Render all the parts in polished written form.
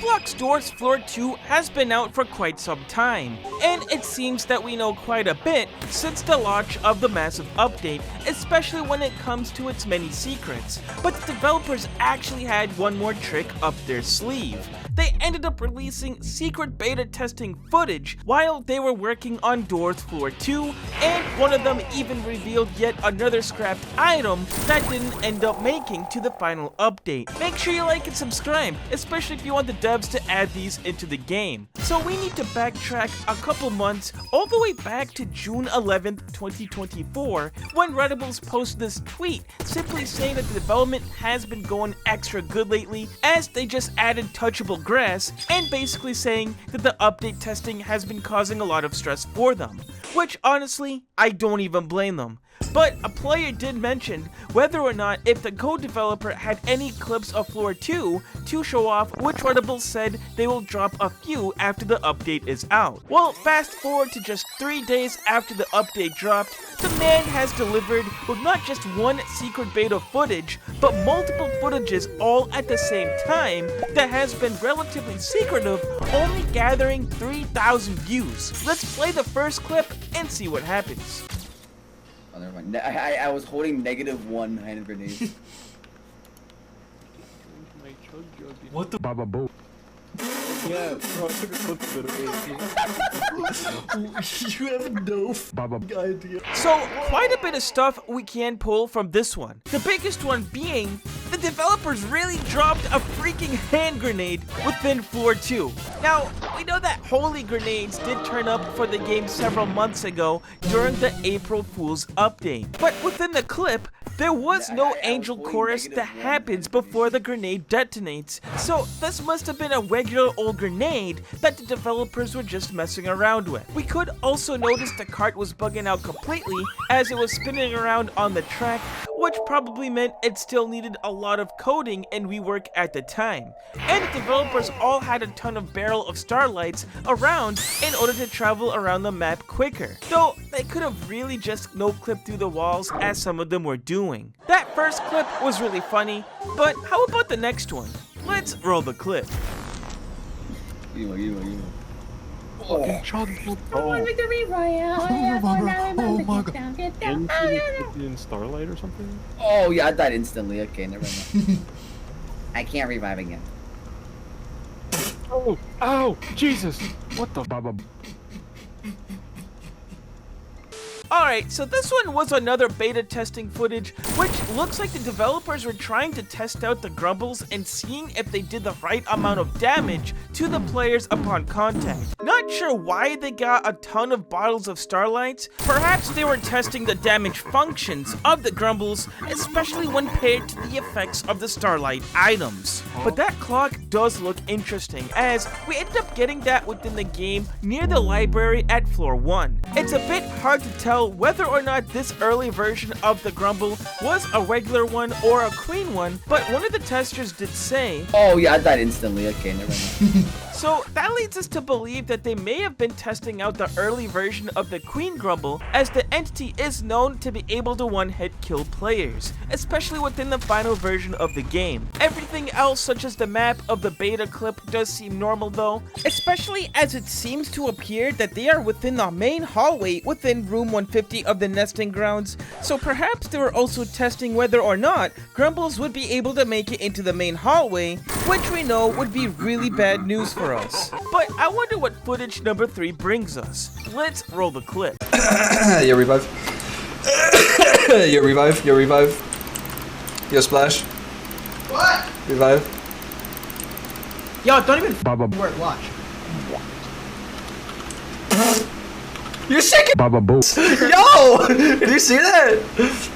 Roblox Doors Floor 2 has been out for quite some time, and it seems that we know quite a bit since the launch of the massive update, especially when it comes to its many secrets. But the developers actually had one more trick up their sleeve. They ended up releasing secret beta testing footage while they were working on Doors Floor 2, and one of them even revealed yet another scrapped item that didn't end up making to the final update. Make sure you like and subscribe, especially if you want the devs to add these into the game. So we need to backtrack a couple months all the way back to June 11th, 2024, when Reddibles posted this tweet simply saying that the development has been going extra good lately as they just added touchable grass, and basically saying that the update testing has been causing a lot of stress for them, which honestly, I don't even blame them. But a player did mention whether or not if the code developer had any clips of Floor 2 to show off, which Reddibles said they will drop a few after the update is out. Well, fast forward to just 3 days after the update dropped, the man has delivered with not just one secret beta footage, but multiple footages all at the same time that has been relatively secretive, only gathering 3,000 views. Let's play the first clip and see what happens. Oh, never mind. I was holding -1 handed grenade. What the Baba Boo? Yeah, bro, I took a clip of it. You have no idea. So, quite a bit of stuff we can pull from this one. The biggest one being, the developers really dropped a freaking hand grenade within Floor 2. Now, we know that holy grenades did turn up for the game several months ago during the April Fool's update. But within the clip, there was no angel chorus that happens before the grenade detonates. So this must have been a regular old grenade that the developers were just messing around with. We could also notice the cart was bugging out completely as it was spinning around on the track, which probably meant it still needed a lot of coding and rework at the time. And the developers all had a ton of barrel of starlights around in order to travel around the map quicker. Though they could have really just no-clipped through the walls as some of them were doing. That first clip was really funny, but how about the next one? Let's roll the clip. Fucking chocolate. Oh, victory royale. Oh my god. In Starlight or something? Oh yeah, I died instantly. Okay, never mind. I can't revive again. Oh, ow, Jesus! What the Baba? Alright, so this one was another beta testing footage, which looks like the developers were trying to test out the Grumbles and seeing if they did the right amount of damage to the players upon contact. Not sure why they got a ton of bottles of starlights. Perhaps they were testing the damage functions of the Grumbles, especially when paired to the effects of the starlight items. But that clock does look interesting, as we ended up getting that within the game near the library at Floor 1. It's a bit hard to tell whether or not this early version of the Grumble was a regular one or a queen one, but one of the testers did say, oh yeah, I died instantly. Okay, never mind. So that leads us to believe that they may have been testing out the early version of the Queen Grumble, as the entity is known to be able to one-hit kill players, especially within the final version of the game. Everything else, such as the map of the beta clip, does seem normal though, especially as it seems to appear that they are within the main hallway within room 150 of the nesting grounds, so perhaps they were also testing whether or not Grumbles would be able to make it into the main hallway, which we know would be really bad news for us. But I wonder what footage number 3 brings us. Let's roll the clip. Your revive. Your revive. Your revive. Your splash. What? Revive. Yo, don't even Baba work. Watch. You're shaking. Baba Boo. Yo! Did you see that?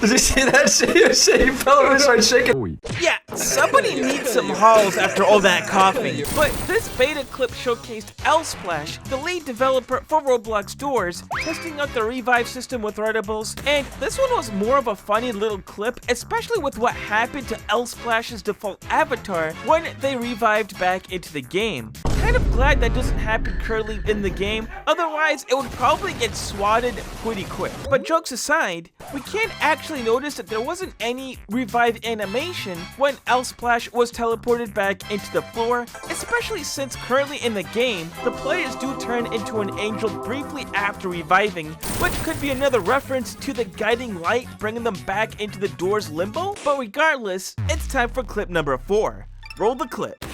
Did you see that shit? You fell over and started shaking. Yeah, somebody needs some halls after all that coughing. But this beta clip showcased L-Splash, the lead developer for Roblox Doors, testing out the revive system with Reddibles, and this one was more of a funny little clip, especially with what happened to L-Splash's default avatar when they revived back into the game. kind of glad that doesn't happen currently in the game, otherwise it would probably get swatted pretty quick. But jokes aside, we can't actually notice that there wasn't any revive animation when L-Splash was teleported back into the floor, especially since currently in the game, the players do turn into an angel briefly after reviving, which could be another reference to the guiding light bringing them back into the door's limbo. But regardless, it's time for clip number 4. Roll the clip.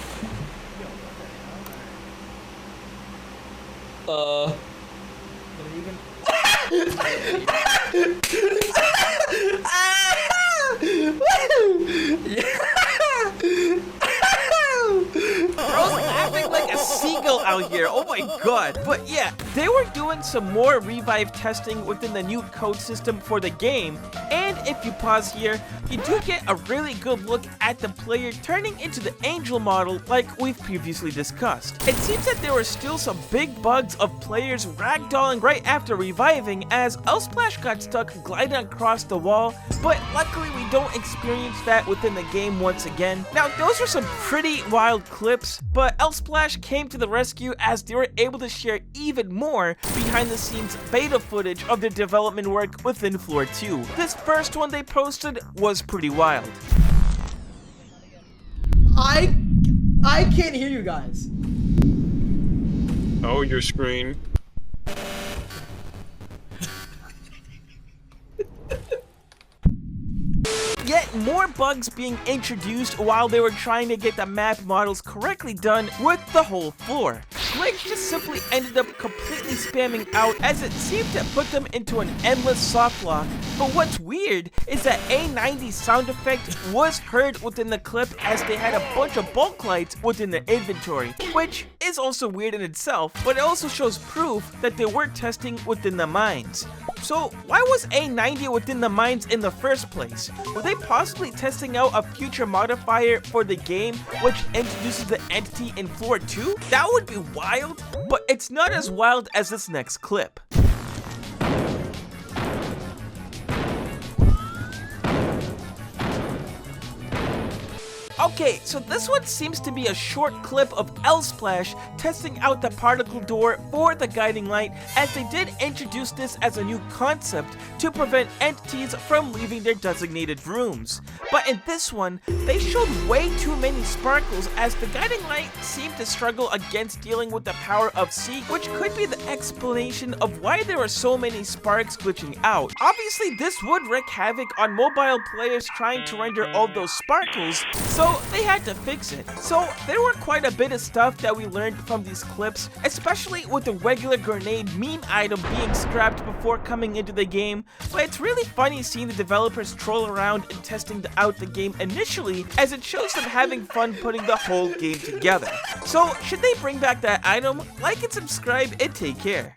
Bro's laughing like a seagull out here, oh my god. But yeah, they were doing some more revive testing within the new code system for the game, and if you pause here, you do get a really good look at the player turning into the angel model like we've previously discussed. It seems that there were still some big bugs of players ragdolling right after reviving as L-Splash got stuck gliding across the wall, but luckily we don't experience that within the game once again. Now those are some pretty wild clips, but L-Splash came to the rescue as they were able to share even more behind the scenes beta footage of their development work within Floor 2. This first one they posted was pretty wild. I can't hear you guys. Oh, your screen. Yet more bugs being introduced while they were trying to get the map models correctly done with the whole floor. Glitch just simply ended up completely spamming out as it seemed to put them into an endless soft lock. But what's weird is that A90's sound effect was heard within the clip as they had a bunch of bulk lights within their inventory, which is also weird in itself, but it also shows proof that they were testing within the mines. So why was A90 within the mines in the first place? Were they possibly testing out a future modifier for the game which introduces the entity in Floor 2? That would be wild, but it's not as wild as this next clip. Okay, so this one seems to be a short clip of L-Splash testing out the particle door for the guiding light, as they did introduce this as a new concept to prevent entities from leaving their designated rooms. But in this one, they showed way too many sparkles as the guiding light seemed to struggle against dealing with the power of Seek, which could be the explanation of why there were so many sparks glitching out. Obviously, this would wreak havoc on mobile players trying to render all those sparkles, so they had to fix it. So there were quite a bit of stuff that we learned from these clips, especially with the regular grenade meme item being scrapped before coming into the game. But it's really funny seeing the developers troll around and testing out the game initially, as it shows them having fun putting the whole game together. So should they bring back that item? Like and subscribe and take care.